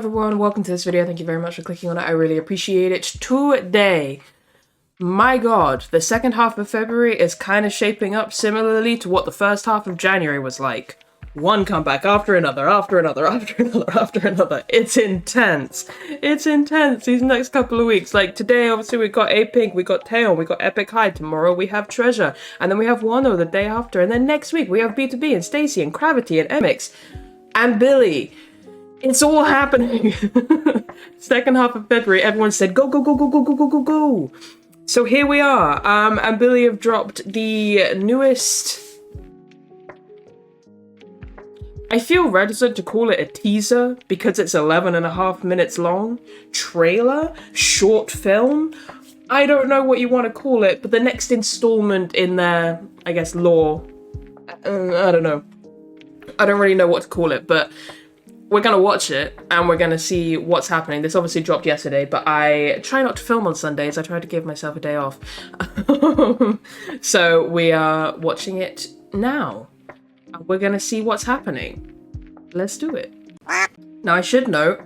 everyone, welcome to this video. Thank you very much for clicking on it. I really appreciate it. Today, my god, the second half of February is kind of shaping up similarly to what the first half of January was like. One comeback after another, after another, after another, after another. It's intense. It's intense these next couple of weeks. Like today, obviously, we got A-Pink, we got Taeyeon, we got Epic High. Tomorrow we have Treasure. And then we have Wano the day after. And then next week we have B2B and Stacey and Gravity and MX and Billlie. It's all happening. Second half of February, everyone said, go, go, go, go, go, go, go, go, go. So here we are. And Billlie have dropped the newest... I feel reticent to call it a teaser because it's 11.5 minutes long. Trailer? Short film? I don't know what you want to call it, but the next installment in their, I guess, lore. I don't know. I don't really know what to call it, but we're gonna watch it and we're gonna see what's happening. This obviously dropped yesterday, but I try not to film on Sundays. I try to give myself a day off. So we are watching it now. We're gonna see what's happening. Let's do it. Now I should note,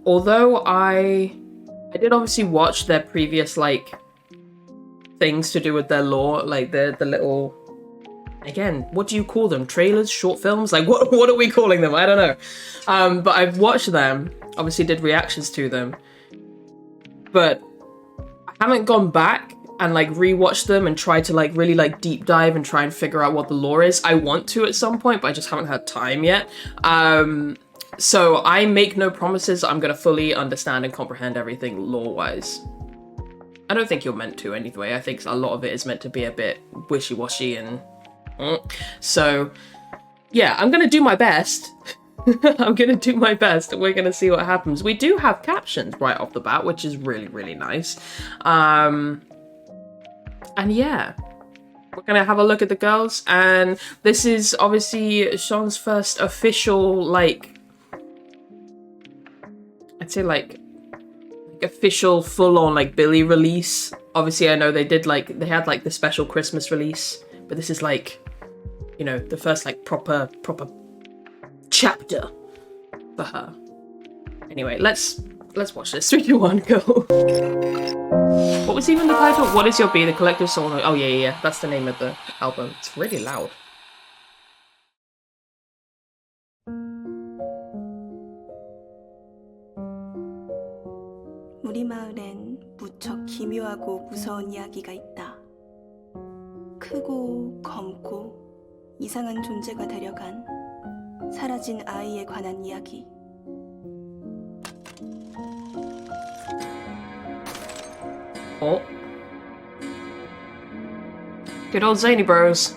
although I did obviously watch their previous like things to do with their lore, like the little, again, what do you call them? Trailers, short films? Like what are we calling them? I don't know. But I've watched them, obviously did reactions to them, but I haven't gone back and like rewatch them and try to like really like deep dive and try and figure out what the lore is. I want to at some point, but I just haven't had time yet. So I make no promises I'm gonna fully understand and comprehend everything lore-wise. I don't think you're meant to anyway. I think a lot of it is meant to be a bit wishy-washy and... So, yeah, I'm gonna do my best. I'm gonna do my best and we're gonna see what happens. We do have captions right off the bat, which is really, really nice. And yeah, we're gonna have a look at the girls, and this is obviously Sean's first official, like, I'd say like official full-on like Billlie release. Obviously I know they did like, they had like the special Christmas release, but this is like, you know, the first like proper chapter for her. Anyway, let's watch this. 3, 2, 1, go. What was even the title? What Is Your Be? The collective soul. Oh yeah. That's the name of the album. It's really loud. 우리 마을엔 무척 기묘하고 무서운 이야기가 있다. 크고 검고 이상한 존재가 데려간 사라진 아이에 관한 이야기. Oh. Good old zany bros.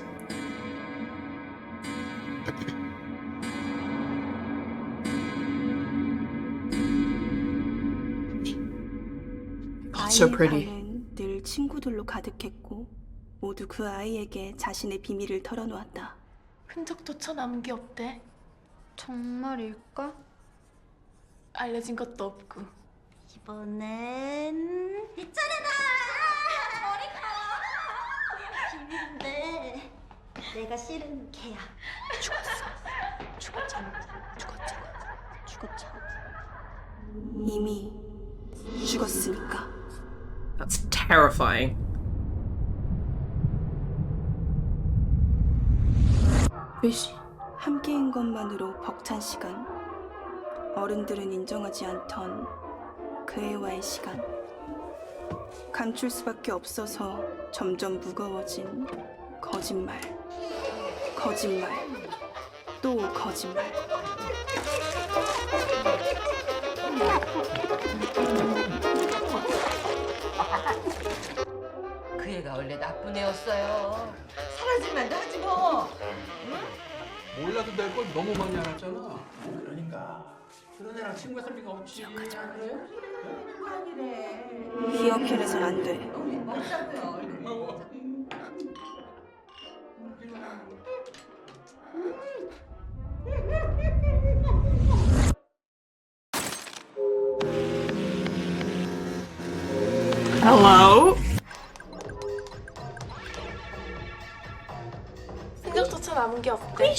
God, so pretty. 방은 늘 친구들로 가득했고 모두 그 아이에게 자신의 비밀을 털어놓았다. 흔적조차 남은 게 없대. 정말일까? 알려진 것도 없고. 이번엔 내 차례다! 저리 가! 비밀인데 내가 싫은 개야. 죽었잖아. 이미 죽었으니까. That's terrifying. Fish. 함께인 것만으로 벅찬 시간. 어른들은 인정하지 않던 그 애와의 시간. 감출 수밖에 없어서 점점 무거워진 거짓말. 또 거짓말. 그 애가 원래 나쁜 애였어요. 사라질 말도 하지 뭐. 응? 몰라도 될 걸 너무 많이 알았잖아. 그러니까 그런 애랑 친구가 될 리가 없지. 그래? 기억해내선 안 돼. Hello? 흔적조차 남은 게 없대.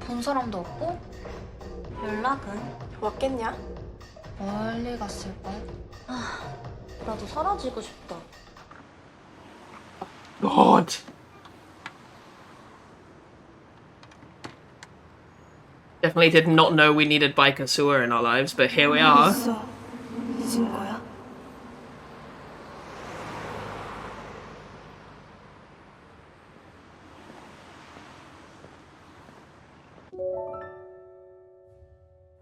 본 사람도 없고? 연락은? 왔겠냐? 멀리 갔을걸? 나도 사라지고 싶다. God. Definitely did not know we needed biker sewer in our lives, but here we are. 벌써 잊은 거야?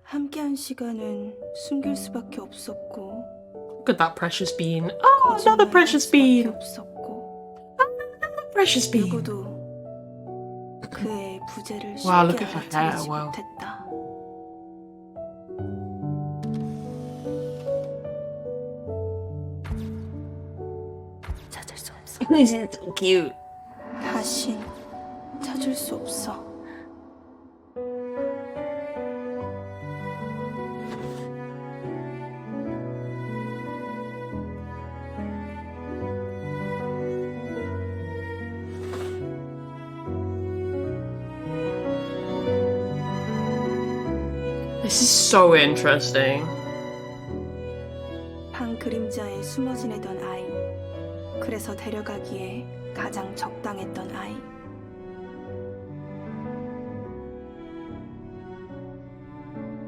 함께한 시간은 숨길 수밖에 없었고 Look at that precious bean. Oh, another precious bean. 없었고 Precious bean. 누구도 그의 부재를 Wow, look 쉽게 at her hair. 알아채지 Wow. 못했다. 찾을 수 없어. This is so cute. 다신 찾을 수 없어. This is so interesting. 방 그림자에 숨어 지내던 아이. 그래서 데려가기에 가장 적당했던 아이.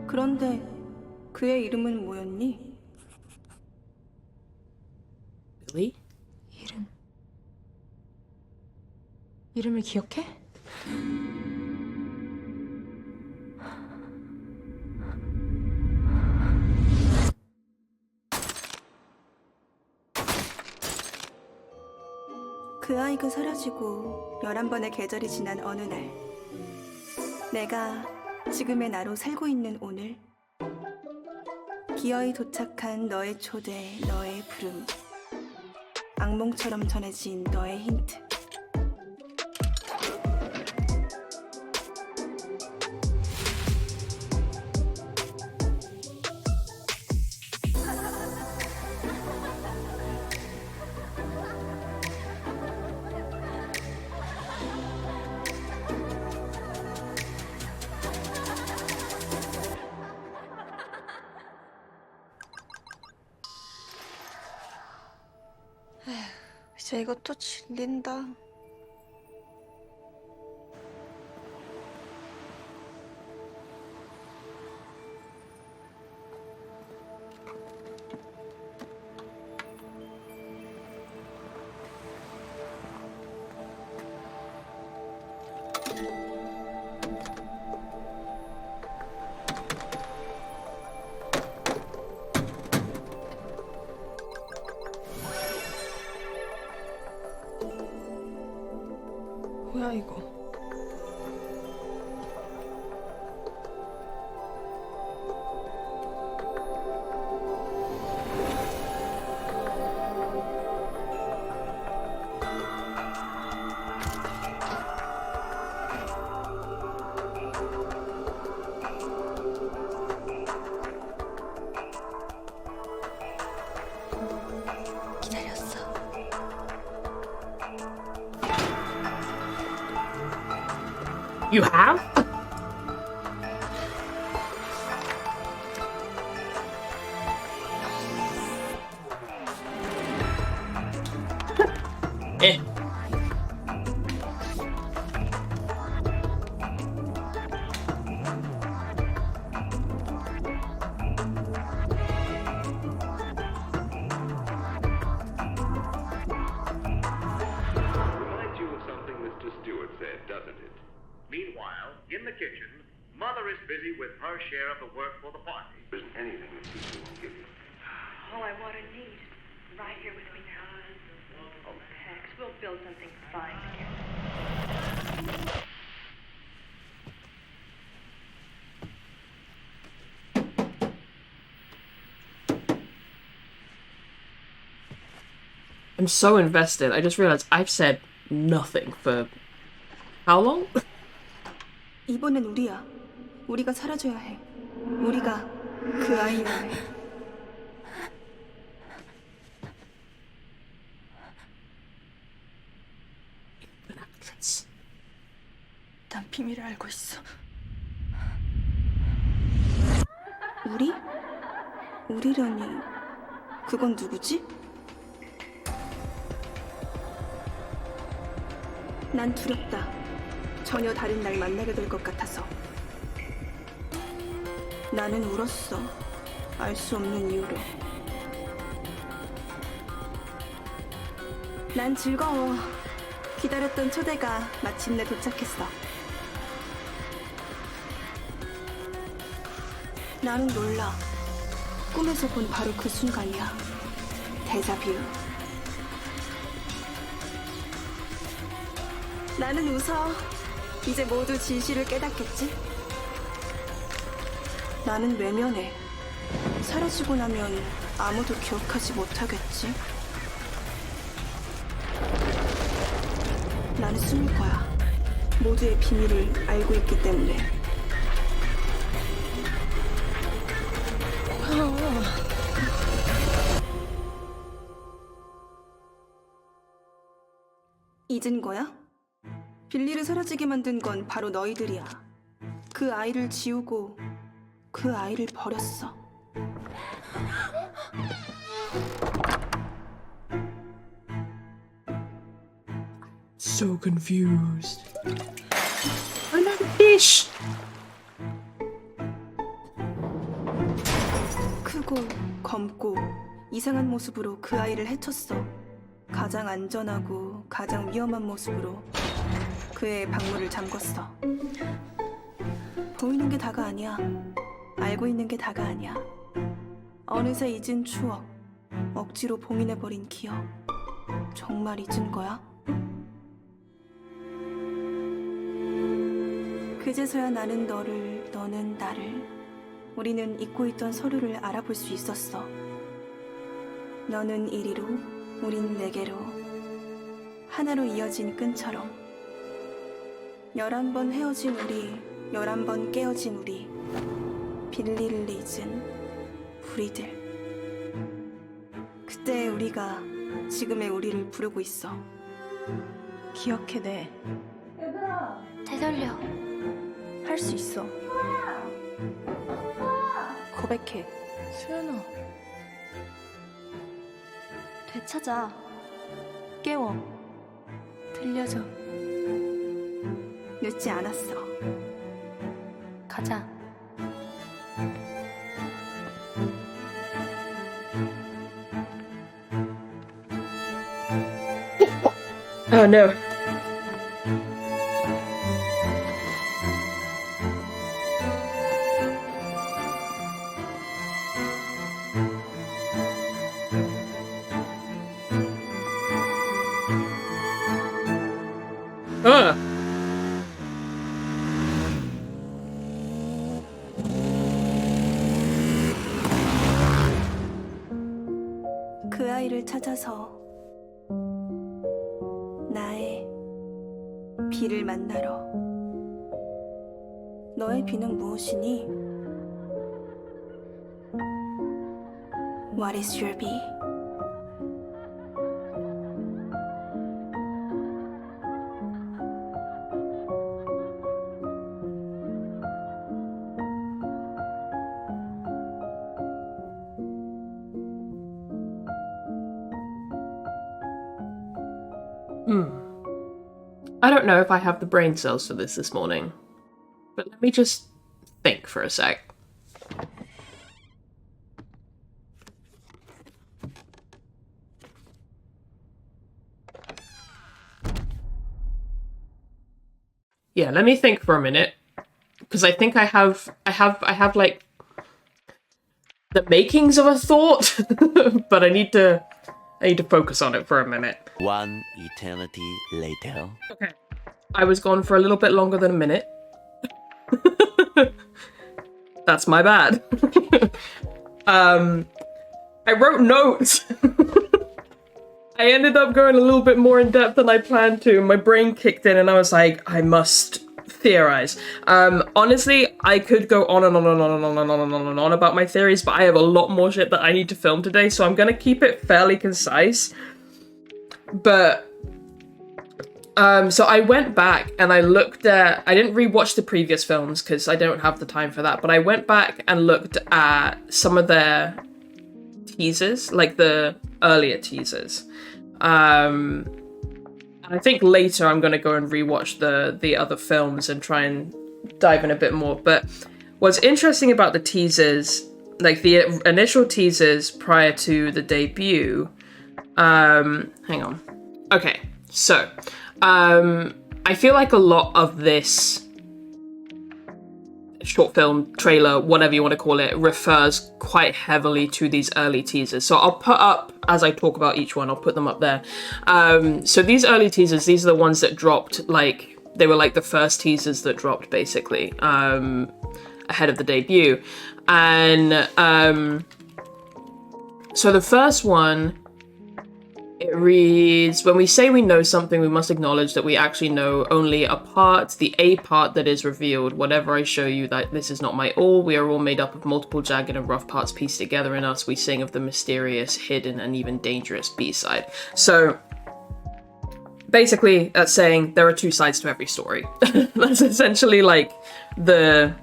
그런데 그의 이름은 뭐였니? Billie? 이름을 기억해? 그 아이가 사라지고 11번의 계절이 지난 어느 날 내가 지금의 나로 살고 있는 오늘 기어이 도착한 너의 초대, 너의 부름 악몽처럼 전해진 너의 힌트 이제 이것도 질린다. 뭐야 이거? 기다렸어. You have? Eh. Reminds you of something Mr. Stewart said, doesn't it? Meanwhile, in the kitchen, Mother is busy with her share of the work for the party. There isn't anything that Susan won't give you. All I want and need, right here with me now. Oh, Hex, we'll build something fine together. I'm so invested. I just realized I've said nothing for how long? 이번엔 우리야. 우리가 사라져야 해. 우리가 그 아이여야 해. 난 비밀을 알고 있어. 우리? 우리라니. 그건 누구지? 난 두렵다. 전혀 다른 날 만나게 될 것 같아서. 나는 울었어. 알 수 없는 이유로. 난 즐거워. 기다렸던 초대가 마침내 도착했어. 나는 놀라. 꿈에서 본 바로 그 순간이야. 데자뷰. 나는 웃어. 이제 모두 진실을 깨닫겠지? 나는 외면해. 사라지고 나면 아무도 기억하지 못하겠지? 나는 숨을 거야. 모두의 비밀을 알고 있기 때문에. 잊은 거야? 빌리를 사라지게 만든 건 바로 너희들이야. 그 아이를 지우고 그 아이를 버렸어. So confused. I'm not a fish. 크고 검고 이상한 모습으로 그 아이를 해쳤어. 가장 안전하고 가장 위험한 모습으로 그의 방문을 잠궜어. 보이는 게 다가 아니야. 알고 있는 게 다가 아니야. 어느새 잊은 추억, 억지로 봉인해버린 기억. 정말 잊은 거야? 그제서야 나는 너를, 너는 나를, 우리는 잊고 있던 서로를 알아볼 수 있었어. 너는 이리로, 우린 내게로, 하나로 이어진 끈처럼. 11번 헤어진 우리, 11번 깨어진 우리, 빌리를 잊은 우리들. 그때의 우리가 지금의 우리를 부르고 있어. 기억해내. 되돌려. 할 수 있어. 고백해. 수연아. 되찾아. 깨워. 들려줘. 늦지 않았어. 가자. Oh no. 그 아이를 찾아서 나의 비를 만나러. 너의 비는 무엇이니? What is your bee? I don't know if I have the brain cells for this morning, but let me just think for a sec. Yeah, let me think for a minute, because I think I have like the makings of a thought, but I need to focus on it for a minute. One eternity later. Okay. I was gone for a little bit longer than a minute. That's my bad. I wrote notes. I ended up going a little bit more in depth than I planned to. My brain kicked in and I was like, I must theorize. Honestly, I could go on and on and on and on and on and on and on about my theories, but I have a lot more shit that I need to film today, so I'm gonna keep it fairly concise. But so I went back and I looked at, I didn't rewatch the previous films because I don't have the time for that, but I went back and looked at some of their teasers, like the earlier teasers. And I think later I'm going to go and rewatch the other films and try and dive in a bit more. But what's interesting about the teasers, like the initial teasers prior to the debut, hang on. Okay, so I feel like a lot of this short film, trailer, whatever you want to call it, refers quite heavily to these early teasers. So I'll put up, as I talk about each one, I'll put them up there. So these early teasers, these are the ones that dropped, like, they were like the first teasers that dropped, basically, ahead of the debut. And so the first one, it reads, when we say we know something, we must acknowledge that we actually know only a part, the A part that is revealed. Whatever I show you, that this is not my all. We are all made up of multiple jagged and rough parts pieced together in us. We sing of the mysterious, hidden, and even dangerous B-side. So basically, that's saying there are two sides to every story. That's essentially like the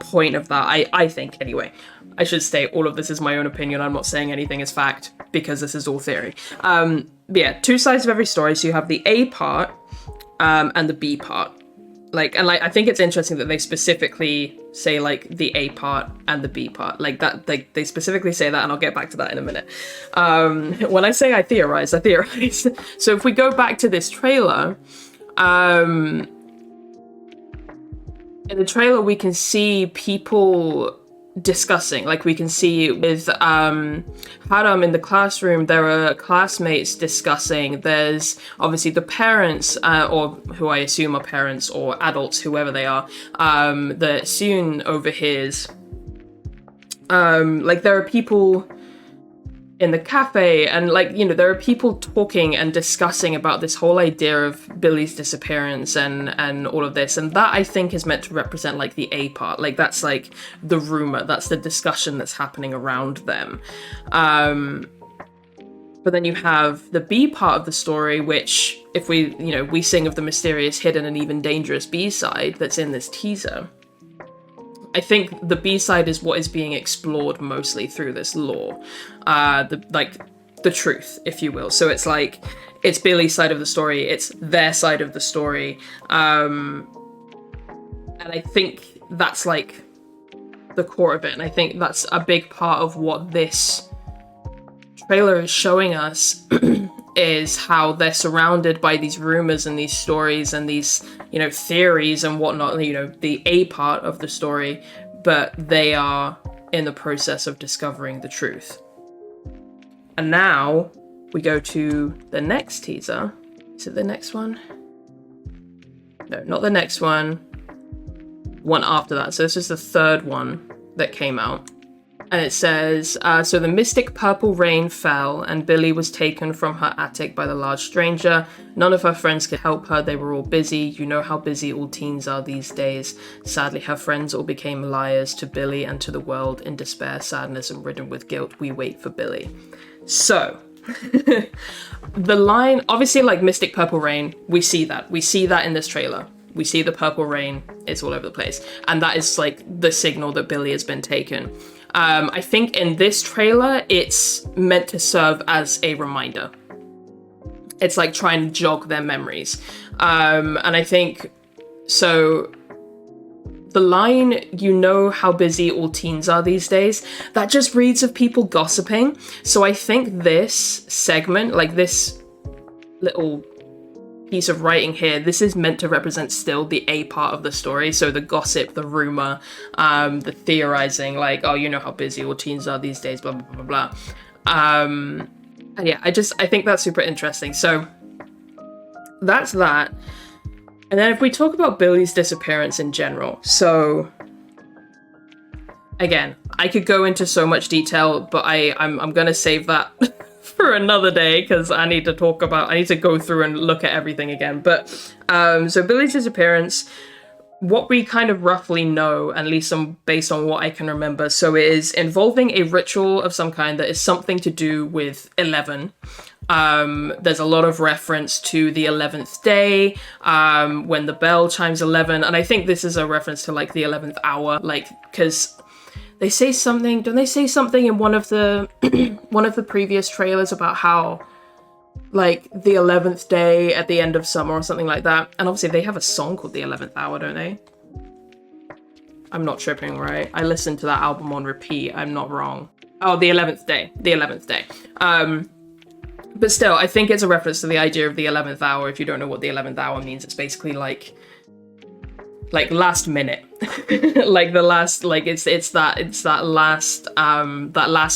point of that, I think, anyway. I should state all of this is my own opinion. I'm not saying anything is fact because this is all theory. But yeah, two sides of every story. So you have the A part and the B part. I think it's interesting that they specifically say like the A part and the B part. Like that, they specifically say that, and I'll get back to that in a minute. When I say I theorize. So if we go back to this trailer, in the trailer we can see people discussing, like we can see with Haram in the classroom, there are classmates discussing. There's obviously the parents, or who I assume are parents or adults, whoever they are, that Soon overhears. Like there are people in the cafe, and like, you know, there are people talking and discussing about this whole idea of Billie's disappearance and all of this, and that I think is meant to represent like the A part, like that's like the rumor, that's the discussion that's happening around them. But then you have the B part of the story, which if we, you know, we sing of the mysterious, hidden, and even dangerous B-side that's in this teaser. I think the B-side is what is being explored mostly through this lore, the truth, if you will. So it's like, it's Billie's side of the story, it's their side of the story, and I think that's like the core of it, and I think that's a big part of what this trailer is showing us, is how they're surrounded by these rumors and these stories and these, you know, theories and whatnot, you know, the A part of the story, but they are in the process of discovering the truth. And now we go to the next teaser. Is it the next one? No, not the next one. One after that. So this is the third one that came out. And it says, so the mystic purple rain fell, and Billlie was taken from her attic by the large stranger. None of her friends could help her. They were all busy. You know how busy all teens are these days. Sadly, her friends all became liars to Billlie and to the world. In despair, sadness, and ridden with guilt, we wait for Billlie. So, the line, obviously, like mystic purple rain, we see that. We see that in this trailer. We see the purple rain. It's all over the place. And that is like the signal that Billlie has been taken. I think in this trailer, it's meant to serve as a reminder. It's like trying to jog their memories. And I think, so the line, you know how busy all teens are these days, that just reads of people gossiping. So I think this segment, like this little piece of writing here, this is meant to represent still the A part of the story. So the gossip, the rumor, the theorizing, like, oh, you know how busy all teens are these days, blah, blah, blah, blah. And yeah, I think that's super interesting. So that's that. And then if we talk about Billie's disappearance in general, so again, I could go into so much detail, but I'm gonna save that for another day, because I need to go through and look at everything again. But so Billie's disappearance, what we kind of roughly know, at least based on what I can remember, so it is involving a ritual of some kind that is something to do with 11. There's a lot of reference to the 11th day, when the bell chimes 11, and I think this is a reference to like the 11th hour, like, because They say something, don't they say something in one of the one of the previous trailers about how like the 11th day at the end of summer or something like that? And obviously they have a song called The 11th Hour, don't they? I'm not tripping, right? I listened to that album on repeat. I'm not wrong. Oh, The 11th Day. The 11th Day. But still, I think it's a reference to the idea of the 11th hour. If you don't know what the 11th hour means, it's basically like last minute. Like the last, like it's that last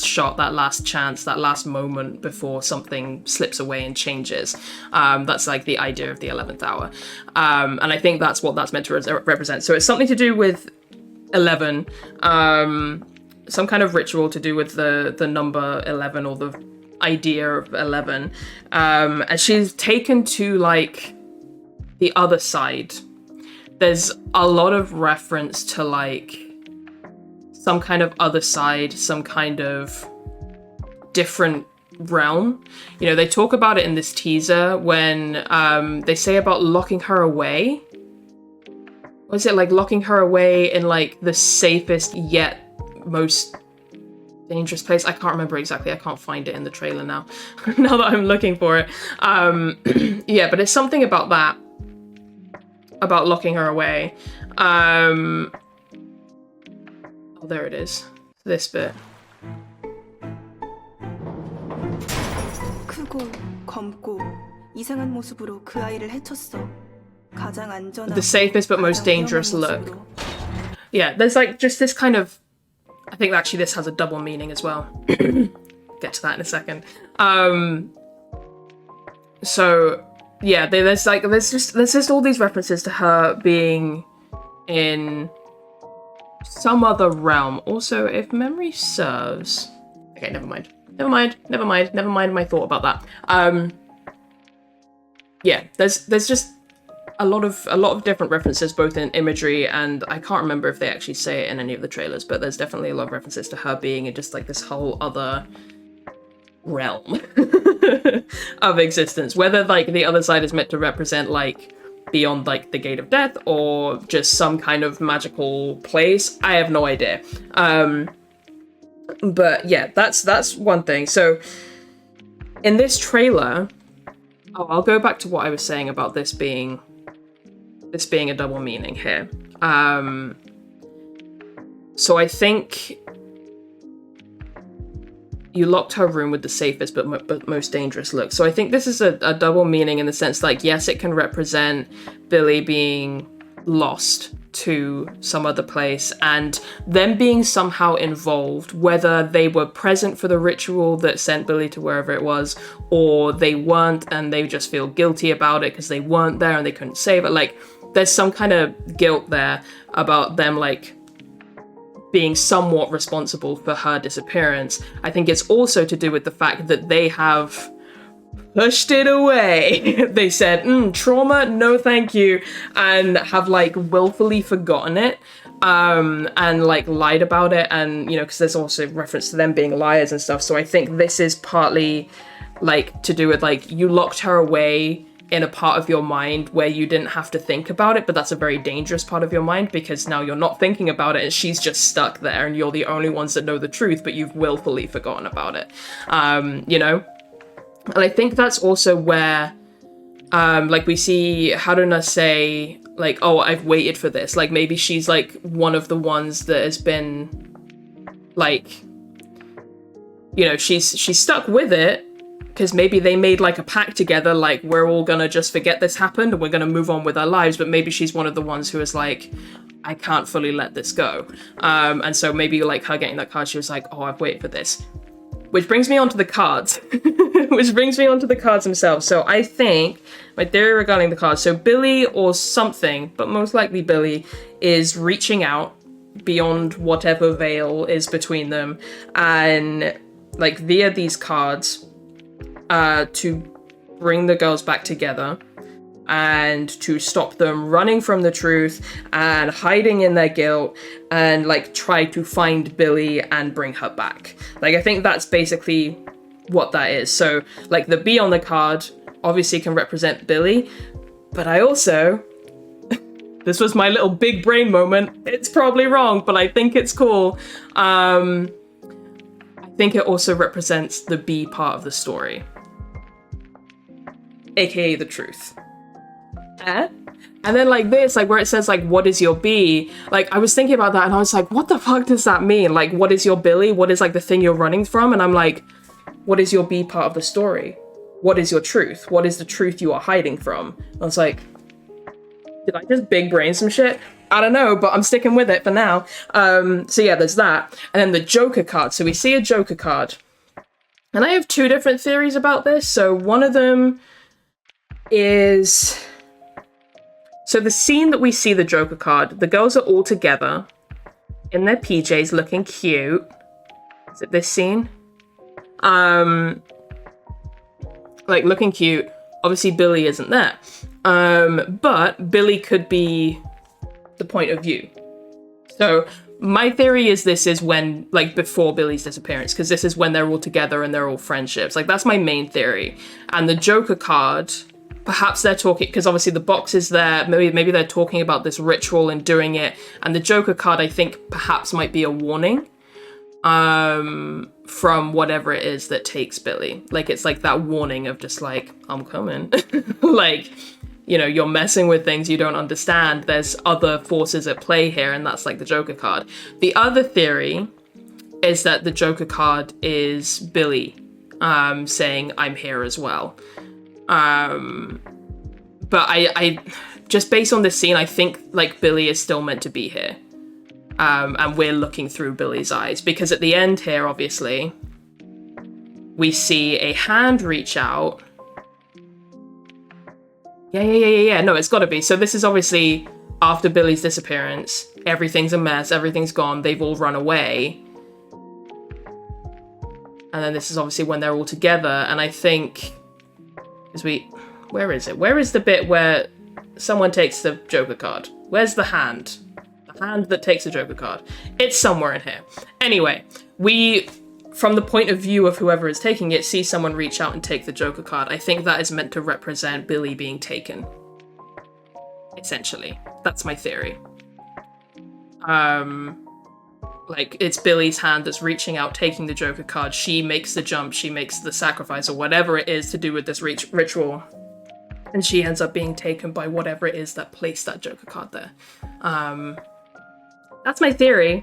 shot, that last chance, that last moment before something slips away and changes. That's like the idea of the 11th hour. And I think that's what that's meant to represent. So it's something to do with 11, some kind of ritual to do with the number 11 or the idea of 11. And she's taken to like the other side. There's a lot of reference to like some kind of other side, some kind of different realm. You know, they talk about it in this teaser when they say about locking her away. Was it like locking her away in like the safest yet most dangerous place? I can't remember exactly. I can't find it in the trailer now. Now that I'm looking for it. Yeah, but it's something about that. About locking her away. Oh, there it is. This bit. 크고 검고 이상한 모습으로 그 아이를 해쳤어. 가장 안전한 The safest but most dangerous look. Yeah, there's like just this kind of, I think actually this has a double meaning as well. Get to that in a second. So yeah, there's just all these references to her being in some other realm. Also, if memory serves, okay, never mind my thought about that. Yeah, there's just a lot of different references, both in imagery and I can't remember if they actually say it in any of the trailers, but there's definitely a lot of references to her being in just like this whole other realm of existence. Whether like the other side is meant to represent like beyond like the gate of death or just some kind of magical place, I have no idea. But yeah, that's one thing. So in this trailer, I'll go back to what I was saying about this being a double meaning here. So I think you locked her room with the safest but most dangerous look. So I think this is a double meaning in the sense like, yes, it can represent Billlie being lost to some other place and them being somehow involved, whether they were present for the ritual that sent Billlie to wherever it was, or they weren't and they just feel guilty about it because they weren't there and they couldn't save it. Like, there's some kind of guilt there about them like being somewhat responsible for her disappearance. I think it's also to do with the fact that they have pushed it away. They said, trauma, no thank you, and have like willfully forgotten it, and like lied about it, and you know, because there's also reference to them being liars and stuff. So I think this is partly like to do with like you locked her away in a part of your mind where you didn't have to think about it, but that's a very dangerous part of your mind because now you're not thinking about it and she's just stuck there and you're the only ones that know the truth, but you've willfully forgotten about it. You know? And I think that's also where, like we see Haruna say, like, oh, I've waited for this. Like maybe she's like one of the ones that has been like, you know, she's stuck with it because maybe they made like a pact together, like we're all gonna just forget this happened and we're gonna move on with our lives. But maybe she's one of the ones who is like, I can't fully let this go. And so maybe like her getting that card, she was like, oh, I've waited for this. Which brings me on to the cards. Which brings me on to the cards themselves. So I think my theory regarding the cards, so Billlie or something, but most likely Billlie, is reaching out beyond whatever veil is between them and like via these cards to bring the girls back together and to stop them running from the truth and hiding in their guilt and like try to find Billlie and bring her back. Like I think that's basically what that is. So like the B on the card obviously can represent Billlie, but I also This was my little big brain moment. It's probably wrong, but I think it's cool. I think it also represents the B part of the story, aka the truth. And then like this, like where it says like, what is your B? Like I was thinking about that and I was like, what the fuck does that mean? Like, what is your Billlie? What is like the thing you're running from? And I'm like, what is your B part of the story? What is your truth? What is the truth you are hiding from? I was like, did I just big brain some shit? I don't know, but I'm sticking with it for now. So yeah, there's that. And then the Joker card. So we see a Joker card. And I have two different theories about this. So one of them is... So the scene that we see the Joker card, the girls are all together in their PJs looking cute. Is it this scene? Like looking cute. Obviously Billlie isn't there. But Billlie could be the point of view. So my theory is this is when, like before Billie's disappearance, because this is when they're all together and they're all friendships. Like that's my main theory. And the Joker card, perhaps they're talking, because obviously the box is there, maybe they're talking about this ritual and doing it. And the Joker card, I think perhaps might be a warning from whatever it is that takes Billlie. Like it's like that warning of just like, I'm coming. Like, you know, you're messing with things you don't understand. There's other forces at play here, and that's like the Joker card. The other theory is that the Joker card is Billlie saying, I'm here as well. But I just based on this scene, I think like Billlie is still meant to be here. And we're looking through Billie's eyes, because at the end here, obviously, we see a hand reach out. Yeah. No, it's gotta be. So this is obviously after Billie's disappearance. Everything's a mess. Everything's gone. They've all run away. And then this is obviously when they're all together. And I think, where is it? Where is the bit where someone takes the Joker card? Where's the hand? The hand that takes the Joker card. It's somewhere in here. Anyway, we, from the point of view of whoever is taking it, see someone reach out and take the Joker card. I think that is meant to represent Billlie being taken. Essentially. That's my theory. Like, it's Billie's hand that's reaching out, taking the Joker card. She makes the jump, she makes the sacrifice, or whatever it is to do with this ritual. And she ends up being taken by whatever it is that placed that Joker card there. That's my theory.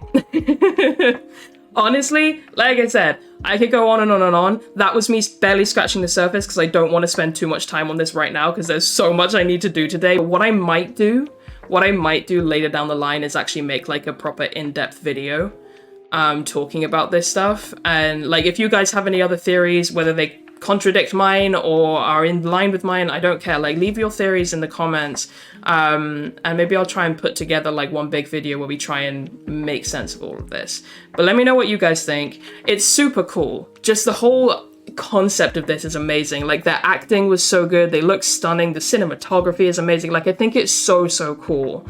Honestly, like I said, I could go on and on and on. That was me barely scratching the surface because I don't want to spend too much time on this right now because there's so much I need to do today. But what I might do later down the line is actually make like a proper in-depth video talking about this stuff. And like, if you guys have any other theories, whether they contradict mine or are in line with mine, I don't care. Like, leave your theories in the comments, and maybe I'll try and put together like one big video where we try and make sense of all of this. But let me know what you guys think. It's super cool. Just the whole concept of this is amazing. Like, their acting was so good, they look stunning, the cinematography is amazing. Like, I think it's so cool.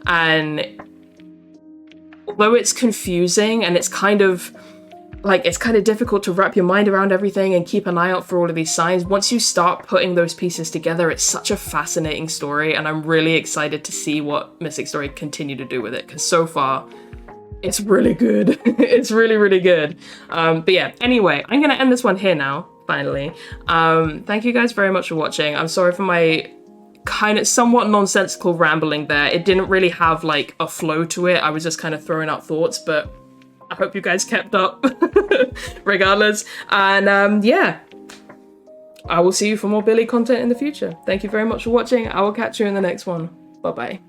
And although it's confusing and it's kind of difficult to wrap your mind around everything and keep an eye out for all of these signs, once you start putting those pieces together, it's such a fascinating story, and I'm really excited to see what Mystic Story continue to do with it, because so far, it's really good. It's really good. But yeah, anyway, I'm gonna end this one here now, finally. Thank you guys very much for watching. I'm sorry for my kind of somewhat nonsensical rambling there. It didn't really have like a flow to it. I was just kind of throwing out thoughts, but I hope you guys kept up regardless. And yeah, I will see you for more Billlie content in the future. Thank you very much for watching. I will catch you in the next one. Bye-bye.